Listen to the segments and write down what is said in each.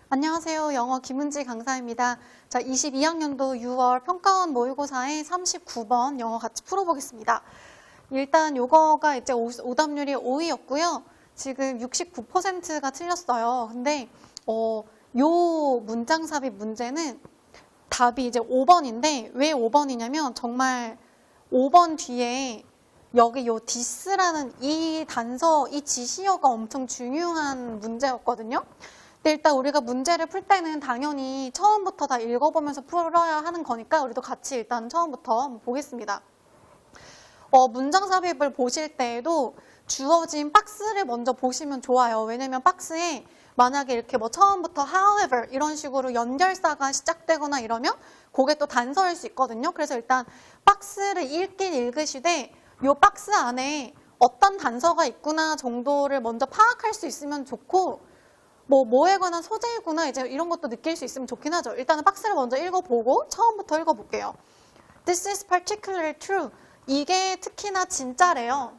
안녕하세요. 영어 김은지 강사입니다. 자, 22학년도 6월 평가원 모의고사의 39번 영어 같이 풀어보겠습니다. 일단 요거가 이제 오답률이 5위였고요. 지금 69%가 틀렸어요. 근데 요 문장 삽입 문제는 답이 이제 5번인데 왜 5번이냐면 정말 5번 뒤에 여기 요 this라는 이 단서, 이 지시어가 엄청 중요한 문제였거든요. 근데 일단 우리가 문제를 풀 때는 당연히 처음부터 다 읽어보면서 풀어야 하는 거니까 우리도 같이 일단 처음부터 한번 보겠습니다. 문장 삽입을 보실 때에도 주어진 박스를 먼저 보시면 좋아요. 왜냐면 박스에 만약에 이렇게 뭐 처음부터 however 이런 식으로 연결사가 시작되거나 이러면 그게 또 단서일 수 있거든요. 그래서 일단 박스를 읽긴 읽으시되 이 박스 안에 어떤 단서가 있구나 정도를 먼저 파악할 수 있으면 좋고 뭐에 관한 소재이구나 이제 이런 것도 느낄 수 있으면 좋긴 하죠. 일단은 박스를 먼저 읽어보고 처음부터 읽어볼게요. This is particularly true. 이게 특히나 진짜래요.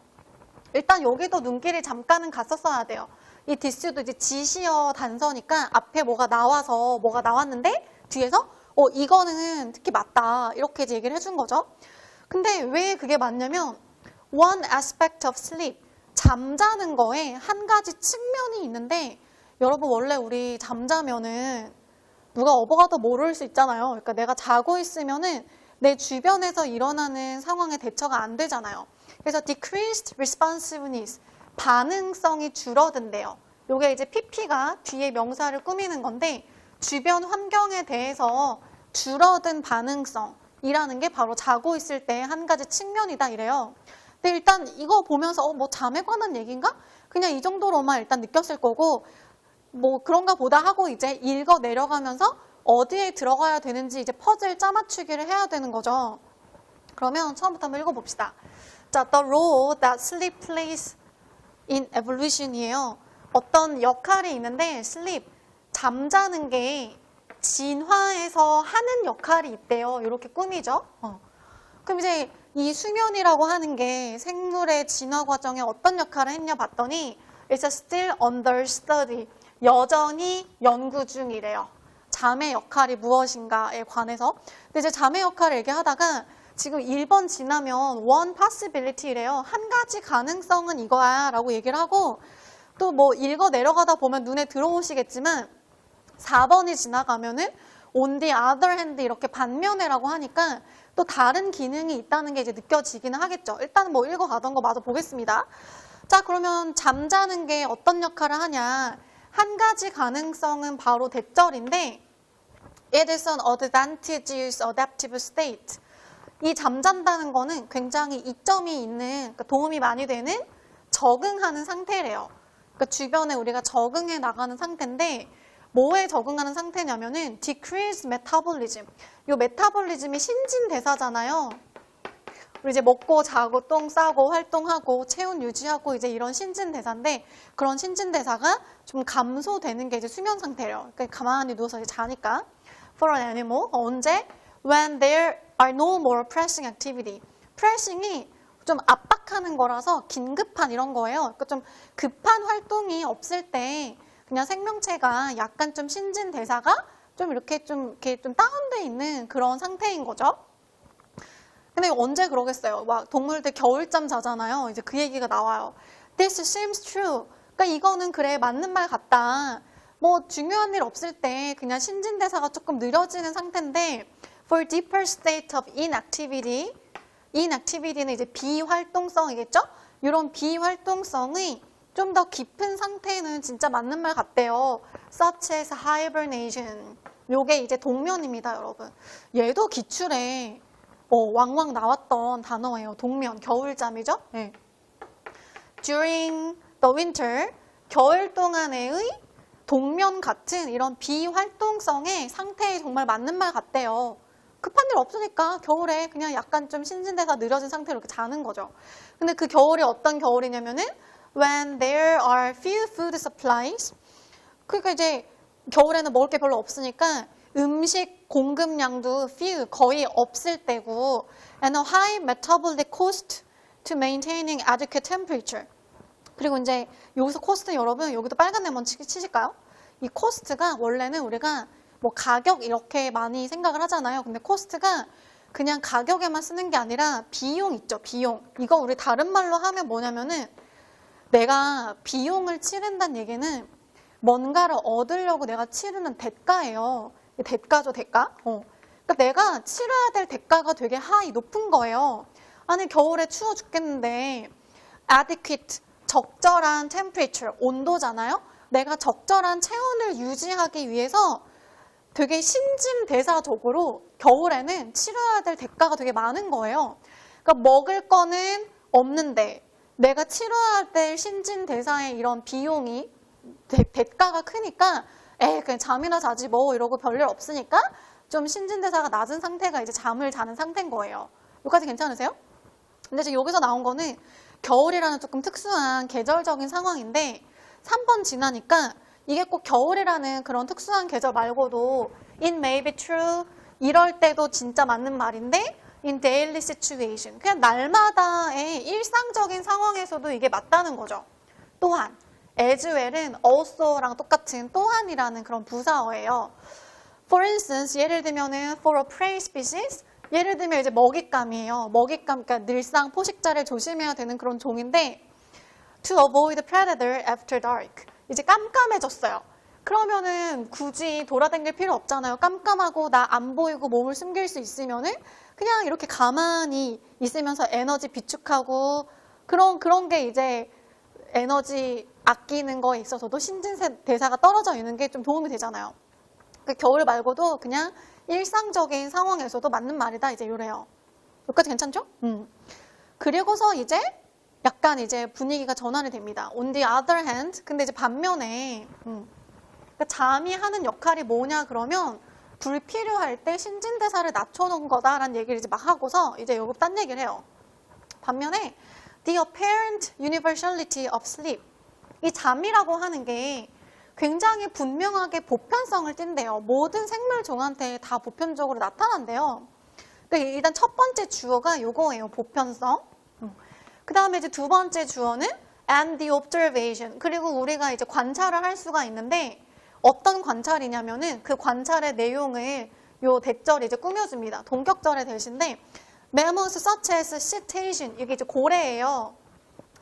일단 여기도 눈길이 잠깐은 갔었어야 돼요. 이 this도 이제 지시어 단서니까 앞에 뭐가 나와서 뭐가 나왔는데 뒤에서 이거는 특히 맞다 이렇게 이제 얘기를 해준 거죠. 근데 왜 그게 맞냐면 one aspect of sleep 잠자는 거에 한 가지 측면이 있는데 여러분 원래 우리 잠자면은 누가 어버가도 모를 수 있잖아요. 그러니까 내가 자고 있으면은 내 주변에서 일어나는 상황에 대처가 안 되잖아요. 그래서 decreased responsiveness 반응성이 줄어든대요. 요게 이제 PP가 뒤에 명사를 꾸미는 건데 주변 환경에 대해서 줄어든 반응성이라는 게 바로 자고 있을 때 한 가지 측면이다 이래요. 근데 일단 이거 보면서 뭐 잠에 관한 얘기인가? 그냥 이 정도로만 일단 느꼈을 거고 뭐 그런가 보다 하고 이제 읽어 내려가면서 어디에 들어가야 되는지 이제 퍼즐 짜맞추기를 해야 되는 거죠. 그러면 처음부터 한번 읽어봅시다. 자, the role that sleep plays in evolution이에요. 어떤 역할이 있는데 sleep, 잠자는 게 진화에서 하는 역할이 있대요. 이렇게 꾸미죠. 그럼 이제 이 수면이라고 하는 게 생물의 진화 과정에 어떤 역할을 했냐 봤더니 it's still under study. 여전히 연구 중이래요. 잠의 역할이 무엇인가에 관해서. 근데 이제 잠의 역할을 얘기하다가 지금 1번 지나면 one possibility래요. 한 가지 가능성은 이거야 라고 얘기를 하고 또 뭐 읽어 내려가다 보면 눈에 들어오시겠지만 4번이 지나가면은 on the other hand 이렇게 반면에라고 하니까 또 다른 기능이 있다는 게 이제 느껴지기는 하겠죠. 일단 뭐 읽어가던 거 마저 보겠습니다. 자, 그러면 잠자는 게 어떤 역할을 하냐. 한 가지 가능성은 바로 대절인데 It is an advantageous adaptive state. 이 잠잔다는 거는 굉장히 이점이 있는, 그러니까 도움이 많이 되는 적응하는 상태래요. 그러니까 주변에 우리가 적응해 나가는 상태인데 뭐에 적응하는 상태냐면은 decrease metabolism. 이 메타볼리즘이 신진대사잖아요. 우리 이제 먹고 자고 똥 싸고 활동하고 체온 유지하고 이제 이런 신진대사인데 그런 신진대사가 좀 감소되는 게 이제 수면 상태예요. 그러니까 가만히 누워서 이제 자니까. For an animal 언제? When there are no more pressing activity. pressing이 좀 압박하는 거라서 긴급한 이런 거예요. 그러니까 좀 급한 활동이 없을 때 그냥 생명체가 약간 좀 신진대사가 좀 이렇게 좀 다운돼 있는 그런 상태인 거죠. 근데 언제 그러겠어요? 막 동물들 겨울잠 자잖아요. 이제 그 얘기가 나와요. This seems true. 그러니까 이거는 그래 맞는 말 같다. 뭐 중요한 일 없을 때 그냥 신진대사가 조금 느려지는 상태인데 for deeper state of inactivity. inactivity는 이제 비활동성이겠죠? 이런 비활동성이 좀 더 깊은 상태는 진짜 맞는 말 같대요. Such as hibernation. 요게 이제 동면입니다, 여러분. 얘도 기출에 왕왕 나왔던 단어예요. 동면, 겨울잠이죠? 네. During the winter, 겨울 동안의 동면 같은 이런 비활동성의 상태에 정말 맞는 말 같대요. 급한 일 없으니까 겨울에 그냥 약간 좀 신진대가 느려진 상태로 이렇게 자는 거죠. 근데 그 겨울이 어떤 겨울이냐면은 when there are few food supplies. 그러니까 이제 겨울에는 먹을 게 별로 없으니까 음식 공급량도 few, 거의 없을 때고 and a high metabolic cost to maintaining adequate temperature. 그리고 이제 여기서 코스트 여러분 여기도 빨간 네모 치실까요? 이 코스트가 원래는 우리가 뭐 가격 이렇게 많이 생각을 하잖아요. 근데 코스트가 그냥 가격에만 쓰는 게 아니라 비용 있죠, 비용. 이거 우리 다른 말로 하면 뭐냐면은 내가 비용을 치른다는 얘기는 뭔가를 얻으려고 내가 치르는 대가예요. 대가죠, 대가. 그러니까 내가 치러야 될 대가가 되게 하이, 높은 거예요. 아니, 겨울에 추워 죽겠는데 adequate, 적절한 temperature, 온도잖아요. 내가 적절한 체온을 유지하기 위해서 되게 신진대사적으로 겨울에는 치러야 될 대가가 되게 많은 거예요. 그러니까 먹을 거는 없는데 내가 치러야 될 신진대사의 이런 비용이 대가가 크니까 그냥 잠이나 자지 뭐 이러고 별일 없으니까 좀 신진대사가 낮은 상태가 이제 잠을 자는 상태인 거예요. 여기까지 괜찮으세요? 근데 지금 여기서 나온 거는 겨울이라는 조금 특수한 계절적인 상황인데 3번 지나니까 이게 꼭 겨울이라는 그런 특수한 계절 말고도 it may be true, 이럴 때도 진짜 맞는 말인데 in daily situation, 그냥 날마다의 일상적인 상황에서도 이게 맞다는 거죠. 또한, as well은 also랑 똑같은 또한이라는 그런 부사어예요. For instance, 예를 들면은 for a prey species, 예를 들면 이제 먹잇감이에요. 먹잇감, 그러니까 늘상 포식자를 조심해야 되는 그런 종인데 to avoid predator after dark, 이제 깜깜해졌어요. 그러면은 굳이 돌아다닐 필요 없잖아요. 깜깜하고 나 안 보이고 몸을 숨길 수 있으면은 그냥 이렇게 가만히 있으면서 에너지 비축하고 그런 게 이제 에너지 아끼는 거에 있어서도 신진대사가 떨어져 있는 게 좀 도움이 되잖아요. 그 겨울 말고도 그냥 일상적인 상황에서도 맞는 말이다, 이제 이래요. 여기까지 괜찮죠? 그리고서 이제 약간 이제 분위기가 전환이 됩니다. On the other hand, 근데 이제 반면에 그러니까 잠이 하는 역할이 뭐냐 그러면 불필요할 때 신진대사를 낮춰놓은 거다라는 얘기를 이제 막 하고서 이제 요거 딴 얘기를 해요. 반면에 the apparent universality of sleep, 이 잠이라고 하는 게 굉장히 분명하게 보편성을 띈대요. 모든 생물종한테 다 보편적으로 나타난대요. 그러니까 일단 첫 번째 주어가 요거예요. 보편성. 그 다음에 이제 두 번째 주어는 and the observation. 그리고 우리가 이제 관찰을 할 수가 있는데 어떤 관찰이냐면은 그 관찰의 내용을 요 대절이 이제 꾸며줍니다. 동격절의 대신데 mammals such as cetacean, 이게 이제 고래예요.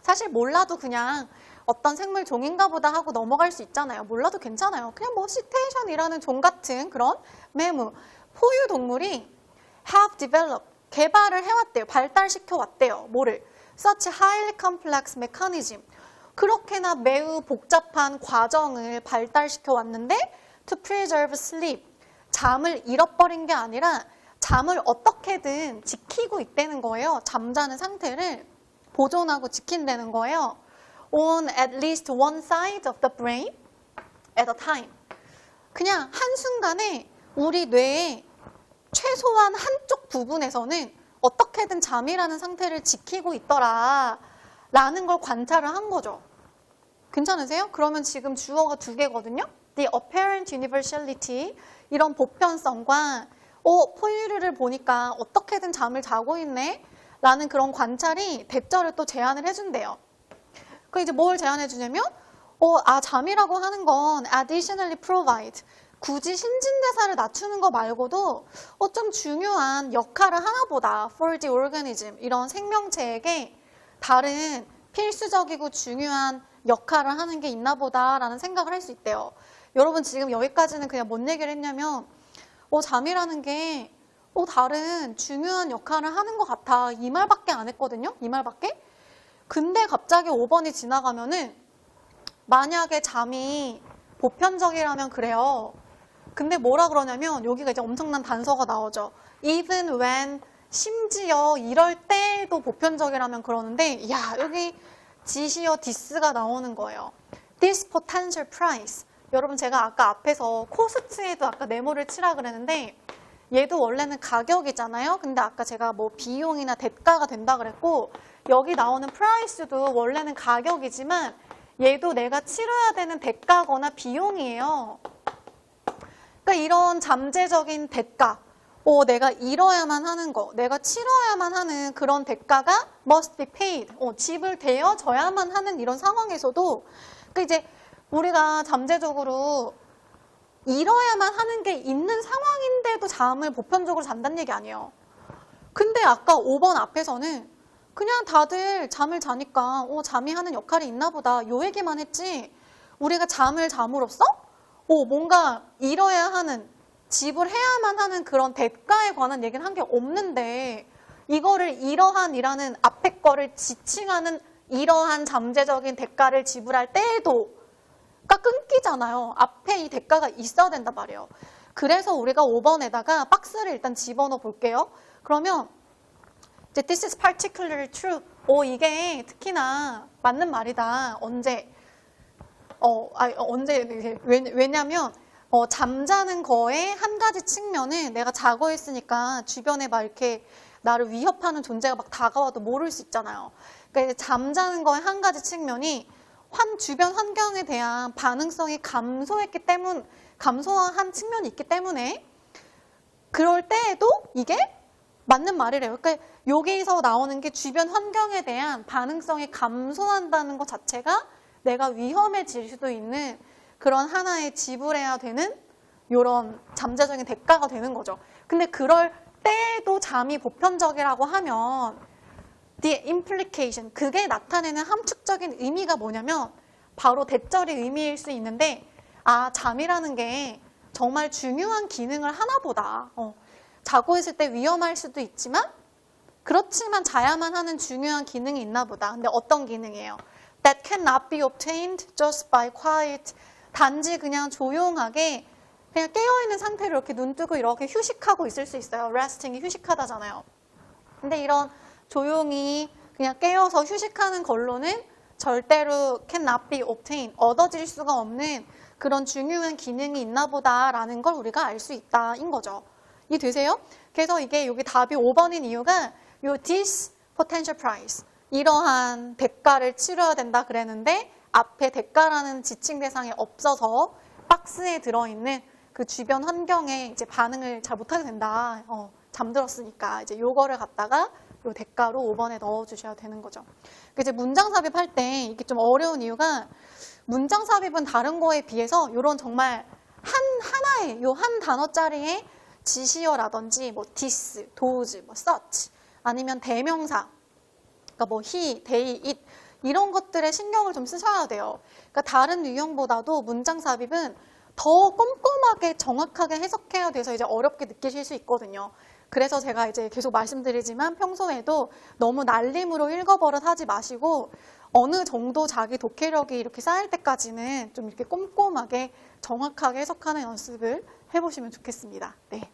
사실 몰라도 그냥 어떤 생물 종인가 보다 하고 넘어갈 수 있잖아요. 몰라도 괜찮아요. 그냥 뭐 시테이션이라는 종 같은 그런 매무, 포유 동물이 have developed, 개발을 해왔대요. 발달시켜 왔대요. 뭐를? Such highly complex mechanism, 그렇게나 매우 복잡한 과정을 발달시켜 왔는데 to preserve sleep, 잠을 잃어버린 게 아니라 잠을 어떻게든 지키고 있다는 거예요. 잠자는 상태를 보존하고 지킨다는 거예요. On at least one side of the brain at a time. 그냥 한순간에 우리 뇌의 최소한 한쪽 부분에서는 어떻게든 잠이라는 상태를 지키고 있더라 라는 걸 관찰을 한 거죠. 괜찮으세요? 그러면 지금 주어가 두 개거든요. The apparent universality, 이런 보편성과 포유류를 보니까 어떻게든 잠을 자고 있네 라는 그런 관찰이 대절을 또 제안을 해준대요. 그 이제 뭘 제안해 주냐면 잠이라고 하는 건 additionally provide, 굳이 신진대사를 낮추는 거 말고도 좀 중요한 역할을 하나 보다. for the organism, 이런 생명체에게 다른 필수적이고 중요한 역할을 하는 게 있나 보다라는 생각을 할 수 있대요. 여러분 지금 여기까지는 그냥 뭔 얘기를 했냐면 잠이라는 게 다른 중요한 역할을 하는 것 같아, 이 말밖에 안 했거든요. 이 말밖에. 근데 갑자기 5번이 지나가면은 만약에 잠이 보편적이라면 그래요. 근데 뭐라 그러냐면 여기가 이제 엄청난 단서가 나오죠. Even when, 심지어 이럴 때도 보편적이라면 그러는데 여기 지시어 this가 나오는 거예요. This potential price. 여러분 제가 아까 앞에서 코스트에도 아까 네모를 치라 그랬는데 얘도 원래는 가격이잖아요. 근데 아까 제가 뭐 비용이나 대가가 된다 그랬고 여기 나오는 price도 원래는 가격이지만 얘도 내가 치러야 되는 대가거나 비용이에요. 그러니까 이런 잠재적인 대가, 내가 잃어야만 하는 거, 내가 치러야만 하는 그런 대가가 must be paid, 지불되어져야만 하는 이런 상황에서도 그러니까 이제 우리가 잠재적으로 이뤄야만 하는 게 있는 상황인데도 잠을 보편적으로 잔다는 얘기 아니에요. 근데 아까 5번 앞에서는 그냥 다들 잠을 자니까 잠이 하는 역할이 있나 보다 요 얘기만 했지 우리가 잠을 잠으로써 뭔가 이뤄야 하는 지불해야만 하는 그런 대가에 관한 얘기는 한 게 없는데 이거를 이러한이라는 앞에 거를 지칭하는 이러한 잠재적인 대가를 지불할 때에도 가 끊기잖아요. 앞에 이 대가가 있어야 된단 말이에요. 그래서 우리가 5번에다가 박스를 일단 집어넣어 볼게요. 그러면 이제 this is particularly true. 이게 특히나 맞는 말이다. 언제? 언제? 왜냐면 잠자는 거에 한 가지 측면은 내가 자고 있으니까 주변에 막 이렇게 나를 위협하는 존재가 막 다가와도 모를 수 있잖아요. 그러니까 잠자는 거의 한 가지 측면이 주변 환경에 대한 반응성이 감소한 측면이 있기 때문에 그럴 때에도 이게 맞는 말이래요. 그러니까 여기서 나오는 게 주변 환경에 대한 반응성이 감소한다는 것 자체가 내가 위험해질 수도 있는 그런 하나의 지불해야 되는 이런 잠재적인 대가가 되는 거죠. 근데 그럴 때에도 잠이 보편적이라고 하면 the implication, 그게 나타내는 함축적인 의미가 뭐냐면 바로 대절의 의미일 수 있는데 잠이라는 게 정말 중요한 기능을 하나 보다. 자고 있을 때 위험할 수도 있지만 그렇지만 자야만 하는 중요한 기능이 있나 보다. 근데 어떤 기능이에요? That cannot be obtained just by quiet. 단지 그냥 조용하게 그냥 깨어있는 상태로 이렇게 눈 뜨고 이렇게 휴식하고 있을 수 있어요. resting이 휴식하다잖아요. 근데 이런 조용히 그냥 깨어서 휴식하는 걸로는 절대로 cannot be obtained, 얻어질 수가 없는 그런 중요한 기능이 있나 보다라는 걸 우리가 알 수 있다인 거죠. 이해되세요? 그래서 이게 여기 답이 5번인 이유가 요 this potential price, 이러한 대가를 치러야 된다 그랬는데 앞에 대가라는 지칭 대상이 없어서 박스에 들어있는 그 주변 환경에 이제 반응을 잘 못하게 된다. 잠들었으니까 이제 요거를 갖다가 요 대가로 5번에 넣어주셔야 되는 거죠. 이제 문장 삽입할 때 이게 좀 어려운 이유가 문장 삽입은 다른 거에 비해서 이런 정말 하나의 요 한 단어짜리의 지시어라든지 뭐 this, those, 뭐 such 아니면 대명사, 그러니까 뭐 he, they, it 이런 것들에 신경을 좀 쓰셔야 돼요. 그러니까 다른 유형보다도 문장 삽입은 더 꼼꼼하게 정확하게 해석해야 돼서 이제 어렵게 느끼실 수 있거든요. 그래서 제가 이제 계속 말씀드리지만 평소에도 너무 날림으로 읽어버릇 하지 마시고 어느 정도 자기 독해력이 이렇게 쌓일 때까지는 좀 이렇게 꼼꼼하게 정확하게 해석하는 연습을 해보시면 좋겠습니다. 네.